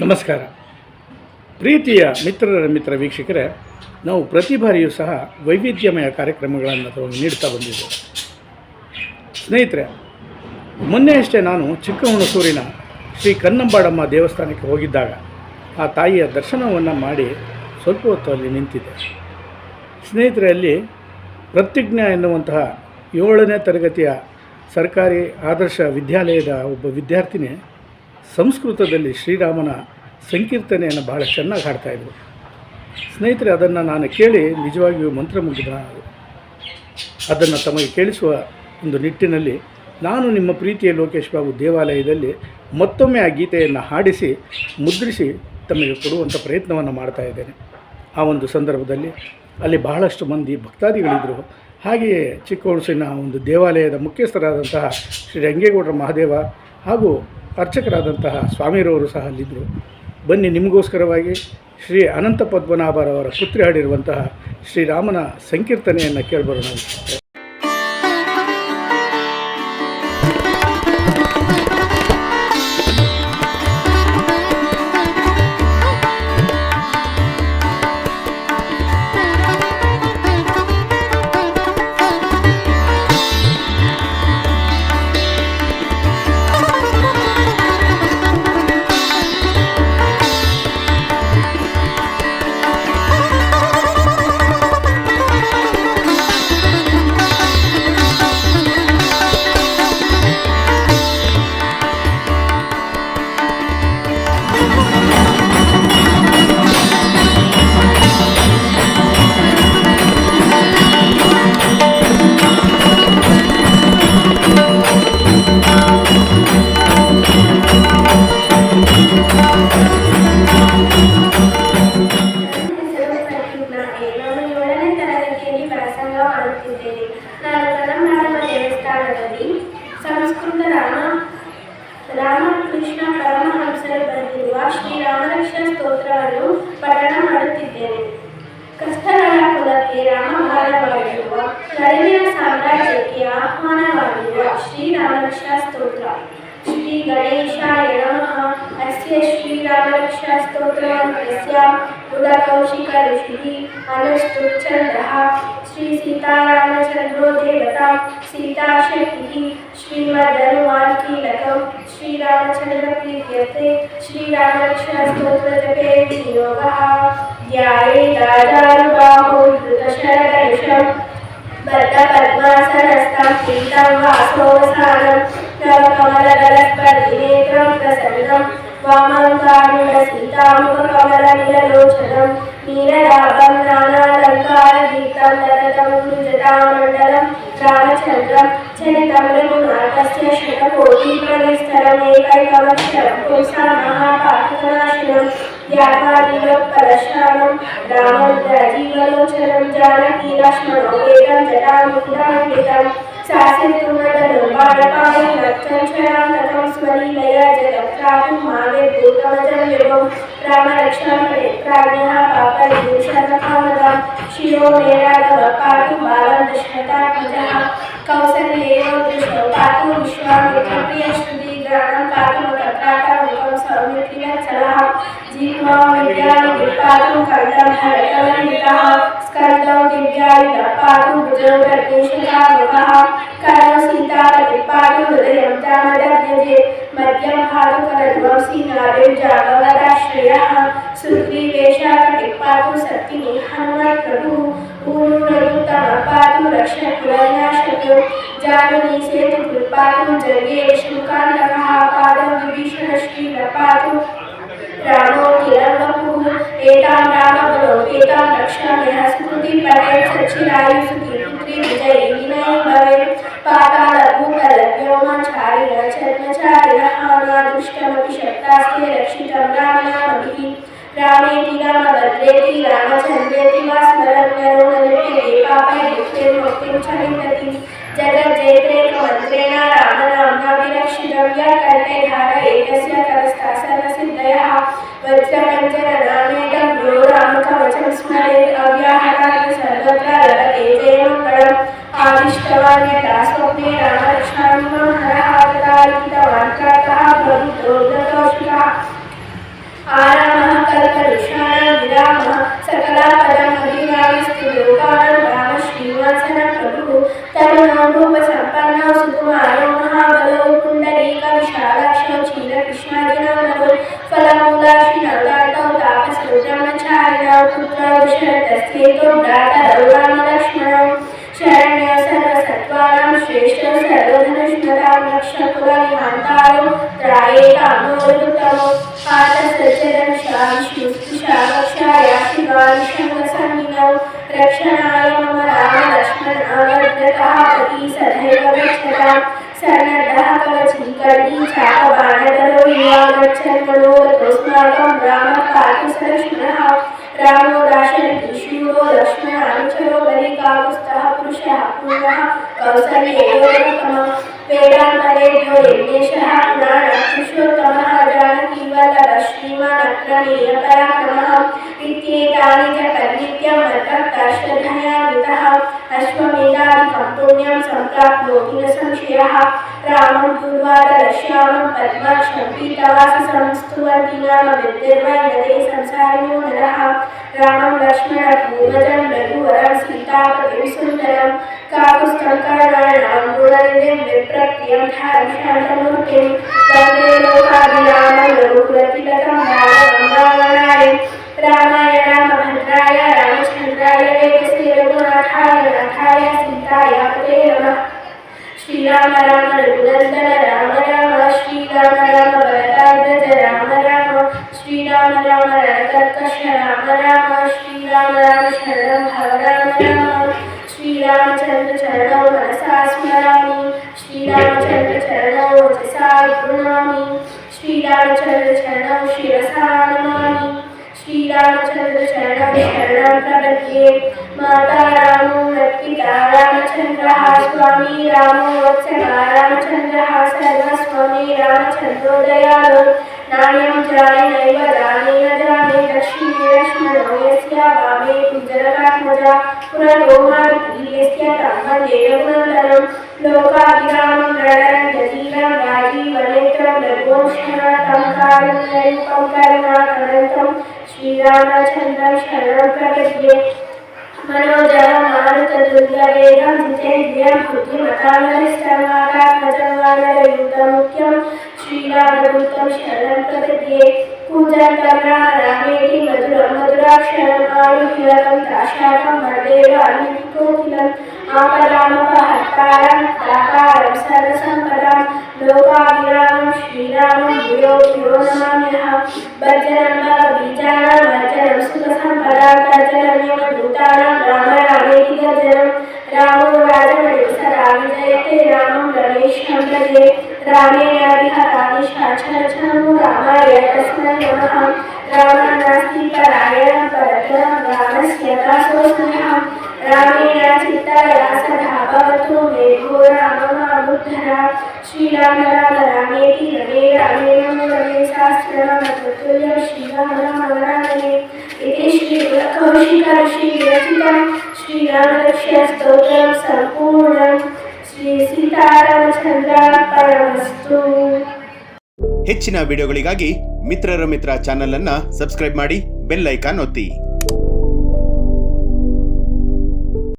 ನಮಸ್ಕಾರ ಪ್ರೀತಿಯ ಮಿತ್ರ ವೀಕ್ಷಕರೇ, ನಾವು ಪ್ರತಿ ಬಾರಿಯೂ ಸಹ ವೈವಿಧ್ಯಮಯ ಕಾರ್ಯಕ್ರಮಗಳನ್ನು ನೀಡ್ತಾ ಬಂದಿದ್ದೇವೆ. ಸ್ನೇಹಿತರೆ, ಮೊನ್ನೆ ಅಷ್ಟೇ ನಾನು ಚಿಕ್ಕಹುಣಸೂರಿನ ಶ್ರೀ ಕನ್ನಂಬಾಡಮ್ಮ ದೇವಸ್ಥಾನಕ್ಕೆ ಹೋಗಿದ್ದಾಗ ಆ ತಾಯಿಯ ದರ್ಶನವನ್ನು ಮಾಡಿ ಸ್ವಲ್ಪ ಹೊತ್ತು ಅಲ್ಲಿ ನಿಂತಿದ್ದೆ. ಸ್ನೇಹಿತರೆ, ಅಲ್ಲಿ ಪ್ರತಿಜ್ಞಾ ಎನ್ನುವಂತಹ 7ನೇ ತರಗತಿಯ ಸರ್ಕಾರಿ ಆದರ್ಶ ವಿದ್ಯಾಲಯದ ಒಬ್ಬ ವಿದ್ಯಾರ್ಥಿನಿ ಸಂಸ್ಕೃತದಲ್ಲಿ ಶ್ರೀರಾಮನ ಸಂಕೀರ್ತನೆಯನ್ನು ಬಹಳ ಚೆನ್ನಾಗಿ ಹಾಡ್ತಾಯಿದ್ರು. ಸ್ನೇಹಿತರೆ, ಅದನ್ನು ನಾನು ಕೇಳಿ ನಿಜವಾಗಿಯೂ ಮಂತ್ರಮುಗ್ಧ. ಅದನ್ನು ತಮಗೆ ಕೇಳಿಸುವ ಒಂದು ನಿಟ್ಟಿನಲ್ಲಿ ನಾನು ನಿಮ್ಮ ಪ್ರೀತಿಯ ಲೋಕೇಶ್ ಬಾಬು ದೇವಾಲಯದಲ್ಲಿ ಮತ್ತೊಮ್ಮೆ ಆ ಗೀತೆಯನ್ನು ಹಾಡಿಸಿ ಮುದ್ರಿಸಿ ತಮಗೆ ಕೊಡುವಂಥ ಪ್ರಯತ್ನವನ್ನು ಮಾಡ್ತಾಯಿದ್ದೇನೆ. ಆ ಒಂದು ಸಂದರ್ಭದಲ್ಲಿ ಅಲ್ಲಿ ಬಹಳಷ್ಟು ಮಂದಿ ಭಕ್ತಾದಿಗಳಿದ್ದರು. ಹಾಗೆಯೇ ಚಿಕ್ಕಹುಣಸೂರಿನ ಒಂದು ದೇವಾಲಯದ ಮುಖ್ಯಸ್ಥರಾದಂತಹ ಶ್ರೀ ರಂಗೇಗೌಡರ ಮಹಾದೇವ ಹಾಗೂ ಅರ್ಚಕರಾದಂತಹ ಸ್ವಾಮಿರವರು ಸಹ ಅಲ್ಲಿದ್ದರು. ಬನ್ನಿ, ನಿಮಗೋಸ್ಕರವಾಗಿ ಶ್ರೀ ಅನಂತ ಪದ್ಮನಾಭರವರ ಪುತ್ರಿ ಹಾಡಿರುವಂತಹ ಶ್ರೀರಾಮನ ಸಂಕೀರ್ತನೆಯನ್ನು ಕೇಳಿಬರೋಣ. ನಾನು ಕನ್ನಂಬಾಡಮ್ಮ ದೇವಸ್ಥಾನದಲ್ಲಿ ಸಂಸ್ಕೃತ ರಾಮಕೃಷ್ಣ ಪರಮಹಂಸರು ಬರೆದಿರುವ ಶ್ರೀರಾಮರಕ್ಷಾ ಸ್ತೋತ್ರವನ್ನು ಪಠಣ ಮಾಡುತ್ತಿದ್ದೇನೆ. ಕಸ್ತಗಳ ಕುಲಕ್ಕೆ ರಾಮಭಾರವಾಗಿರುವ ಕಳಿಂಗ ಸಾಮ್ರಾಜ್ಯಕ್ಕೆ ಆಹ್ವಾನವಾಗಿರುವ ಶ್ರೀರಾಮರಕ್ಷಾ ಸ್ತೋತ್ರ. ಶ್ರೀ ಗಣೇಶಾಯ ನಮಃ. ಅಸ್ಯ ಶ್ರೀರಾಮರಕ್ಷಾ ಸ್ತೋತ್ರಮಂತ್ರಸ್ಯ ಕುಲಕೌಶಿಕ ಋಷಿಃ ಅನುಸ್ತುಚ್ಛಂದಃ ಶ್ರೀ ಸೀತಾರಾಮಚಂದ್ರೋ ದೇವತಾ ಸೀತಾಶಕ್ತಿಃ ಶ್ರೀಮದನುವಾಲ್ಕೀಲಕಂ ಶ್ರೀರಾಮಚಂದ್ರ ಪ್ರೀತ್ಯರ್ಥೆ ಶ್ರೀರಾಮರಕ್ಷಾ ಸ್ತೋತ್ರ ಜಪೇ ವಿನಿಯೋಗಃ. ಧ್ಯಾಯೇದಾದಾನುಬಾಹೋ ಧೃತಶರಗಣೇಶಂ ಬದ್ಧಪದ್ಮಾಸನಸ್ಥಂ ಪೀತಂ ವಾಸೋವಸಾನಂ ನವಕಮಲದಲಸ್ಪರ್ಧಿನೇತ್ರಂ ಪ್ರಸನ್ನಂ ವಾಮಂ ಕಾರುಣ್ಯಸೀತಾಮುಖಕಮಲನಿಲಲೋಚನಂ ನೀಲಲಾಭಂ ನಾನಾಲಂಕಾರದೀಪ್ತಂ ಲತತಂ ಜಟಾಮಂಡಲಂ ರಾಮಚಂದ್ರಂ ಚರಿತಂ ರಘುನಾಥಸ್ಯ ಶತಕೋಟಿಪ್ರವಿಸ್ತರಂ ಏಕೈಕಮಕ್ಷರಂ ಪುಂಸಾಂ ಮಹಾಪಾತಕನಾಶನಂ ಧ್ಯಾತ್ವಾದಿವತ್ಪರಶಾನಂ ರಾಮಂ ರಾಜೀವಲೋಚನಂ ಜಾನಕಿ ಲಕ್ಷ್ಮಣೋ ವೇದಂ ಜಟಾಮುಖಮಂಡಿತಂ ಸಾಸ್ಯತುಮದನು ಬಾಣಪಾಣಿ ನಕ್ಷಂಚರಾಂ ತಥಂ ಸ್ವಲೀಲಯ ಜಗತ್ರಾತು ಮಾವೇ ಭೂತಮಜಂ ಯುಗಂ ರಾಮರಕ್ಷಾಂ ಪರಿತ್ರಾಜ್ಞಃ ಪಾಪವಿದೂಷಣಕಾಮದಾಂ ಶಿರೋ ಮೇರಾಘವ ಪಾತು ಬಾಲಂ ದಶರಥಾತ್ಮಜಃ ಕೌಸಲ್ಯೇಯೋ ದೃಷ್ಟೋ ಪಾತು ವಿಶ್ವಾಮಿತ್ರಪ್ರಿಯಶ್ರುತಿ ಗ್ರಾಣಂ ಪಾತು ಮಕತ್ರಾಟಮುಖಂ ಸೌಮಿತ್ರಿವತ್ಸಲಃ जीवां विद्यानि पातु कर्णं हरकवनितः स्कन्दं दिव्यानि पातु भुजौ रत्नेशकामुकः करो सीतापति पातु हृदयं तामदग्ध्यजे मध्यं पातु करध्वंसी नाभिं जामवदाश्रयः सुग्रीवेशाकटिः पातु सत्तिनि हनुमत्प्रभुः ऊरुरनुत्तमः पातु रक्षकुलविनाशकः जानुनी सेतुः पातु जगे शुकान्तकः पादं विभीषणश्रीः पातु रामो किलवपुः एतां रामबलोपेतां रक्षाम्यः सुकृति पठेत् सच्चिरायु सुखी पुत्री विजयी विनयी भवेत् पातालभूतलव्योमचारिणः छद्मचारिणः नादुष्टमपि शक्तास्ते रक्षितं रामनामभिः रामेति रामभद्रेति रामचन्द्रेति वा स्मरन्नरो न लिप्यते पापैर्मुक्तिर्मुक्तिं च विन्दति जगज्जयत्रेकमन्त्रेण रामनाम्ना विरक्षितं यः कण्ठे धारयेतस्य करस्था सर्वसिद्धयः वज्रकञ्चननामेकं यो रामकवचं स्मरेत् अव्याहतात् सर्वत्र लभते जयमङ्गलम् आदिष्टवान् यथा स्वप्ने रामरक्षां हरः तथा लिखितवान् प्रातः भवितो कलुषाणां विरामः सकलापदम् अभिरामस्तु लोकानां रामः श्रीनिवासः प्रभुः तरुणो रूपसम्पन्नो सुकुमारो महाबलो पुण्डरीकविशालाक्षो क्षीरकृष्णाजिनामलो फलमूलाशिनौदातो तापसो ब्रह्मचारिणो पुत्रो दशरथस्येतो भ्रातरौ रामलक्ष्मणौ शरण्यो सर्वसत्त्वानां श्रेष्ठो सर्वधनुष्मतां रक्षकुलनिहान्तारो त्रायेकाम्बोरुतमो आतसज्जनं शांशुस्तुषावक्षाया शिवानि शङ्खसंहिनौ रक्षणाय मम रामलक्ष्मणावर्धतः पति सदैव गच्छतां सन्नद्धः कवची कर्णी चापबाणधरो युवागच्छन्मनोरथोऽस्माकं रामः पातु स लक्ष्मणः रामो दाशरथी शूरो लक्ष्मणानुचरो बलिकाकुत्स्थः पुरुषः पूर्णः कौसल्येयोत्तमः वेदान्तवेद्यो यज्ञेशः पुराणः पुरुषोत्तमः जानकीवल्लभः श्रीमान् अप्रमेयपराक्रमः इत्येतानि च तन्नित्यं मत्भक्ताश्रद्धयान्वितः अश्वमेधादिकं पुण्यं सम्प्राप्नोति न संशयः रामं दूर्वारश्यामं पद्माक्षं पीतवाससं स्तुवन्ति नाम विद्युर्वैनते संसारिणो नरः रामं लक्ष्मणपूर्वजं रघुवरं सीतापतिं सुन्दरं काकुत्स्थं करणानां गुणनिधिं विप्रत्यं शान्तमूर्तिं वन्दे लोकाभिरामं रघुकुलतिलकं रामं रामायणाय रामाय रामभद्राय रामचन्द्राय वेदसे रघुनाथाय नाथाय सीताय पते नमः श्रीराम राम रघुनन्दन राम राम श्रीराम राम भरताग्रज राम राम श्रीराम राम रणकर्कश राम राम श्रीराम राम शरणं भव राम राम श्रीरामचन्द्र चरणौ मनसा स्मरामि श्रीरामचन्द्र चरणौ वचसा गृह्णामि श्रीरामचन्द्र चरणौ शिरसा नमामि श्रीरामचन्द्र चरणं शरणं प्रपद्ये माता रामो पिता रामचन्द्रः स्वामी रामो वत्सः रामचन्द्रः सर्वस्वमी रामचन्द्रो दयालु नान्यं जाने नैव जाने न जाने दक्षिणे लक्ष्मणो यस्य वामे कुजरकात्मजा पुरतो मारुतिः यस्य तं वन्दे रघुनन्दनं लोकाभिरामं रणरञ्जतीरं राजीवनेत्रं रघुवंशनाथं कारुण्यरूपं करुणाकरन्तं श्रीरामचन्द्रं शरणं प्रपद्ये मनोजवं मारुततुल्यवेगं जितेन्द्रियं बुद्धिमतां वरिष्ठं वातात्मजं वानरयूथमुख्यं श्रीरामदूतं शरणं प्रपद्ये पूजन्तं राम रामेति मधुरं मधुराक्षरम् आरुह्यं दाशाकं वन्दे वाल्मीकिकोकिलम् आपदामपहर्तारं दातारं सर्वसम्पदां लोकाभिरामं श्रीरामं भूयो भूयो नमाम्यहं भजनं भवबीजानां भजनं सुखसम्पदां तर्जनं यमदूतानां राम रामेति गर्जनं रामो राजमणिः सदा विजयते रामं रमेशं भजे रामेणाभिहतानि शासनचरं रामाय तस्मै नमः रामं नास्ति परायणं परतरं रामस्य दासोऽस्म्यहं रामेण चित्तया सदा भवतु मे भो राममाबुद्धरा श्रीराम राम रामेति रमे रामे नमो रमे शास्त्रमतुल्यं श्रीराम राम रामे इति श्रीकौशिकऋषि विरचितं श्रीरामरक्ष्यस्तोत्रं सम्पूर्णं श्री सीतारामचन्द्रार्पणमस्तु। ಹೆಚ್ಚಿನ ವಿಡಿಯೋಗಳಿಗಾಗಿ ಮಿತ್ರರ ಮಿತ್ರ ಚಾನೆಲ್ ಅನ್ನು ಸಬ್ಸ್ಕ್ರೈಬ್ ಮಾಡಿ, ಬೆಲ್ ಐಕಾನ್ ಒತ್ತಿ.